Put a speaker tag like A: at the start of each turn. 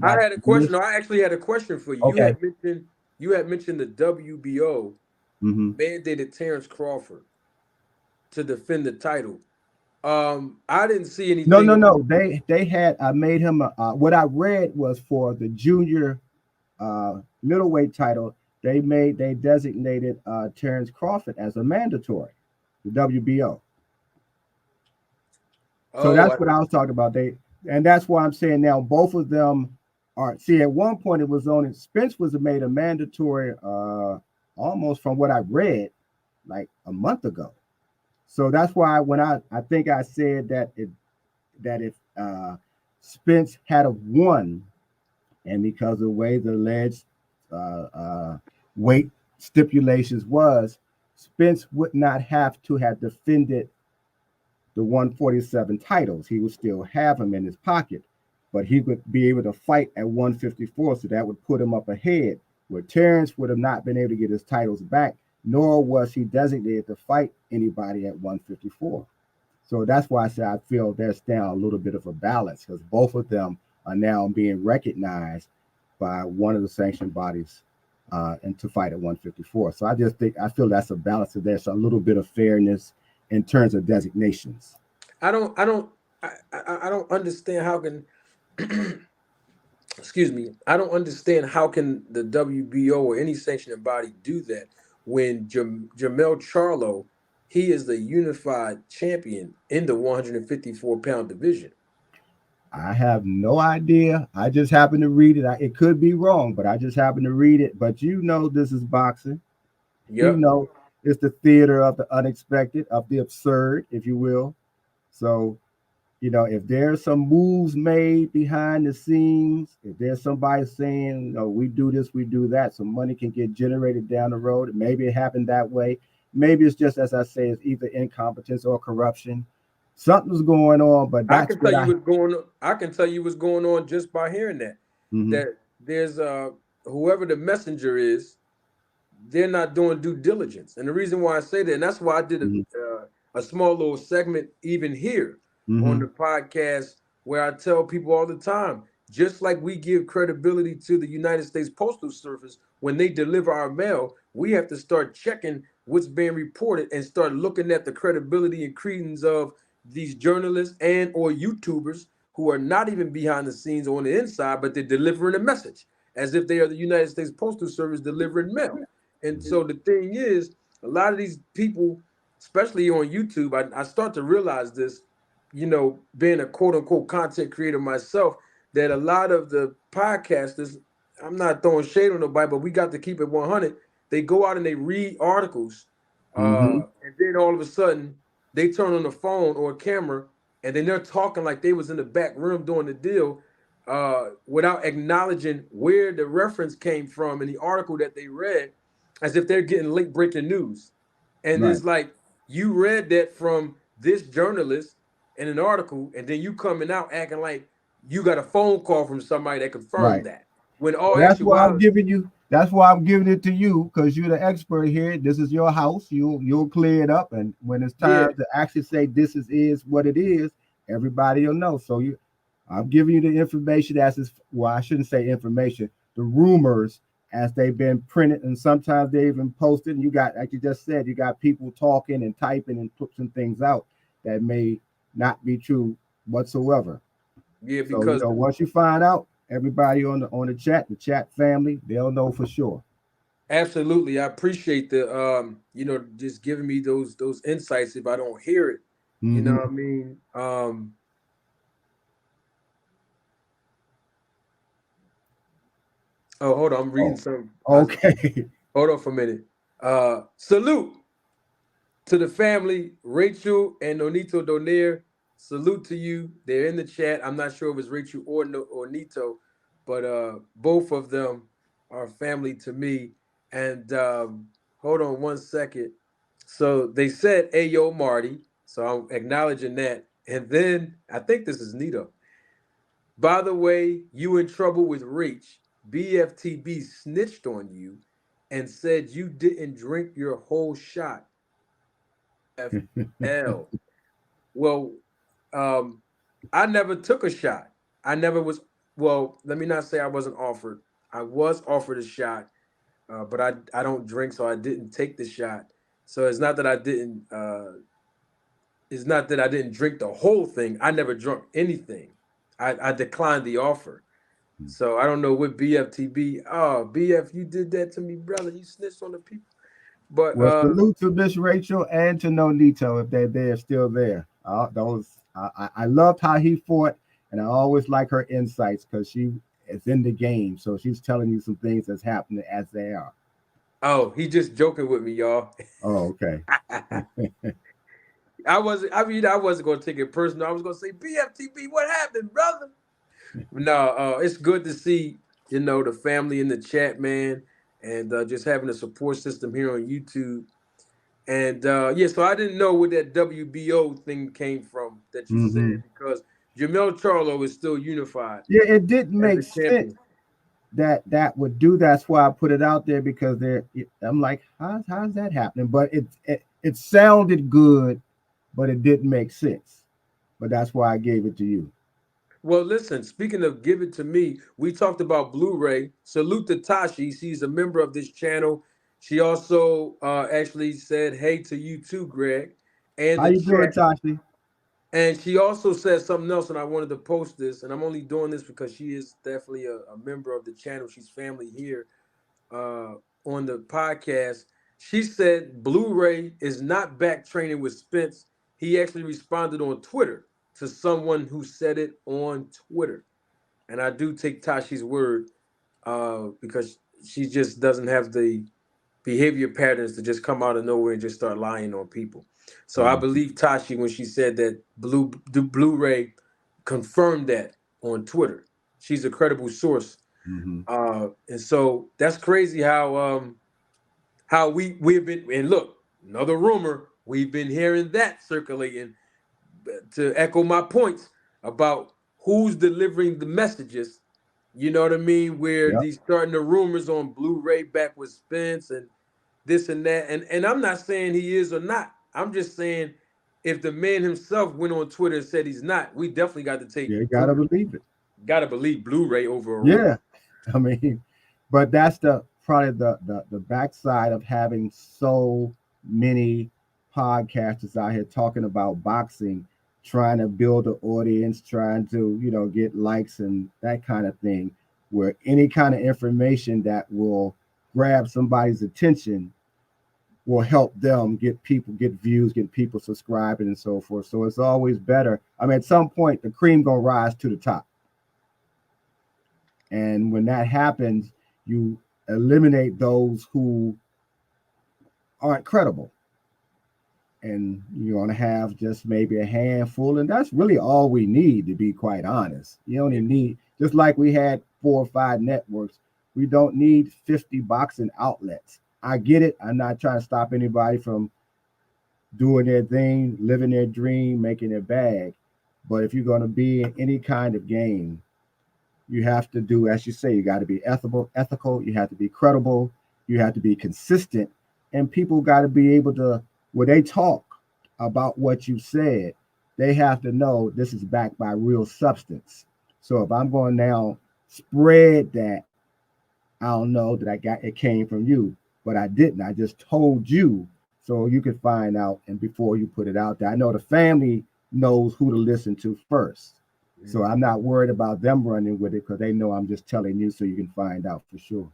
A: I
B: I
A: had a question.
B: finish?
A: No, I actually had a question for you.
B: Okay.
A: You had mentioned the WBO
B: Hmm.
A: mandated Terence Crawford to defend the title. I didn't see
B: No,
A: anything
B: no,
A: on.
B: no. They had I made him what I read was for the junior middleweight title. They designated Terence Crawford as a mandatory, the WBO. So
A: Oh,
B: that's what I was talking about. And that's why I'm saying now both of them are. See, at one point it was only Spence was made a mandatory, almost from what I read, like a month ago. So that's why when I think I said that if Spence had a won, and because of the way the alleged weight stipulations was, Spence would not have to have defended the 147 titles. He would still have them in his pocket, but he would be able to fight at 154. So that would put him up ahead, where Terrence would have not been able to get his titles back, nor was he designated to fight anybody at 154. So that's why I say I feel there's now a little bit of a balance because both of them are now being recognized by one of the sanctioned bodies and to fight at 154. So I just think I feel that's a balance. So there's a little bit of fairness in terms of designations.
A: I don't understand how can excuse me. I don't understand how can the WBO or any sanctioning body do that when Jamel Charlo, he is the unified champion in the 154-pound division.
B: I have no idea. I just happen to read it. It could be wrong, but I just happen to read it. But you know, this is boxing. You
A: Yep.
B: know, it's the theater of the unexpected, of the absurd, if you will. So, if there's some moves made behind the scenes, if there's somebody saying, we do this, we do that, some money can get generated down the road. Maybe it happened that way. Maybe it's just, as I say, it's either incompetence or corruption. Something's going on, but
A: I
B: that's
A: can tell
B: what
A: you
B: I.
A: what's going on. I can tell you what's going on just by hearing that.
B: Hmm.
A: That there's whoever the messenger is, they're not doing due diligence. And the reason why I say that, and that's why I did
B: Hmm.
A: a small little segment even here on
B: Hmm.
A: the podcast where I tell people all the time, just like we give credibility to the United States Postal Service when they deliver our mail, we have to start checking what's being reported and start looking at the credibility and credence of these journalists and or YouTubers who are not even behind the scenes on the inside, but they're delivering a message as if they are the United States Postal Service delivering mail. And so the thing is, a lot of these people, especially on YouTube, I start to realize this, being a quote unquote content creator myself, that a lot of the podcasters, I'm not throwing shade on nobody, but we got to keep it 100. They go out and they read articles,
B: Hmm.
A: and then all of a sudden they turn on the phone or a camera, and then they're talking like they was in the back room doing the deal, without acknowledging where the reference came from in the article that they read, as if they're getting late breaking news. And
B: Right.
A: it's like you read that from this journalist in an article, and then you coming out acting like you got a phone call from somebody that confirmed
B: Right.
A: that. When all
B: Well, that's why I'm
A: actuality,
B: giving you. That's why I'm giving it to you because you're the expert here. This is your house. You'll clear it up, and when it's
A: yeah,
B: time to actually say this is what it is, everybody will know. So I'm giving you the information as is. Well, I shouldn't say information. The rumors as they've been printed, and sometimes they even posted. And you got, like you just said, you got people talking and typing and putting things out that may not be true whatsoever.
A: yeah,
B: So
A: because
B: once you find out, everybody the chat family, they'll know for sure.
A: absolutely, I appreciate the just giving me those insights if I don't hear it. You know
B: Hmm.
A: what I mean? Oh, hold on, I'm reading
B: Oh,
A: some.
B: okay.
A: Hold on for a minute. Salute to the family, Rachel and Nonito Donaire. Salute to you. They're in the chat. I'm not sure if it's Rachel or or Nito, but both of them are family to me. And hold on one second. So they said, "Hey, yo, Marty." So I'm acknowledging that. And then I think this is Nito. By the way, you in trouble with Rach. BFTB snitched on you and said you didn't drink your whole shot. FL. Well, um, I never took a shot. I never was. well, let me not say I wasn't offered. I was offered a shot, but I don't drink, so I didn't take the shot. So it's not that I didn't. It's not that I didn't drink the whole thing. I never drunk anything. I declined the offer. So I don't know what BFTB. Oh, BF, you did that to me, brother. You snitched on the people. But
B: Well, salute to Miss Rachel and to Nonito if they're still there. I loved how he fought, and I always like her insights because she is in the game, so she's telling you some things that's happening as they are.
A: oh, he just joking with me, y'all.
B: Oh, okay.
A: I wasn't. I mean, I wasn't gonna take it personal. I was gonna say, BFTB, what happened, brother? No, it's good to see the family in the chat, man, and just having a support system here on YouTube. And yeah, so I didn't know where that WBO thing came from that you said
B: Hmm.
A: because Jamel Charlo is still unified
B: Yeah, it didn't
A: as
B: make
A: a
B: sense
A: champion.
B: that would do. That's why I put it out there because I'm like, how's that happening? But it sounded good, but it didn't make sense. But that's why I gave it to you.
A: Well, listen, speaking of give it to me, we talked about Blu-ray. Salute to Tashi. She's a member of this channel. She also actually said hey to you too, Greg, and
B: How
A: the
B: you doing,
A: chat.
B: Tashi?
A: And she also said something else, and I wanted to post this. And I'm only doing this because she is definitely a member of the channel. She's family here uh, on the podcast. She said Blu-ray is not back training with Spence. He actually responded on Twitter to someone who said it on Twitter. And I do take Tashi's word because she just doesn't have the behavior patterns to just come out of nowhere and just start lying on people. So I believe Tashi when she said that Blu-ray confirmed that on Twitter. She's a credible source,
B: Mm-hmm.
A: and so that's crazy how we've been. And look, another rumor we've been hearing that circulating to echo my points about who's delivering the messages. You know what I mean? Where
B: Yep.
A: these starting the rumors on Blu-ray back with Spence and this and that. And I'm not saying he is or not. I'm just saying if the man himself went on Twitter and said he's not, we definitely got to take
B: Yeah, you gotta
A: proof.
B: believe it.
A: Got to believe Blu-ray over a rumor.
B: Yeah. I mean, but that's the probably the backside of having so many podcasters out here talking about boxing, trying to build an audience, trying to, get likes and that kind of thing, where any kind of information that will grab somebody's attention will help them get people, get views, get people subscribing and so forth. So it's always better. I mean, at some point the cream gonna rise to the top. And when that happens, you eliminate those who aren't credible. And you're going to have just maybe a handful. And that's really all we need, to be quite honest. You only
A: Yeah.
B: need, just like we had 4 or 5 networks, we don't need 50 boxing outlets. I get it. I'm not trying to stop anybody from doing their thing, living their dream, making their bag. But if you're going to be in any kind of game, you have to do, as you say, you got to be ethical, you have to be credible, you have to be consistent, and people got to be able to, when they talk about what you said, they have to know this is backed by real substance. So if I'm going now spread that, I don't know that I got it came from you, but I didn't. I just told you so you could find out, and before you put it out there, I know the family knows who to listen to first. So
A: Mhm.
B: I'm not worried about them running with it because they know I'm just telling you so you can find out for sure.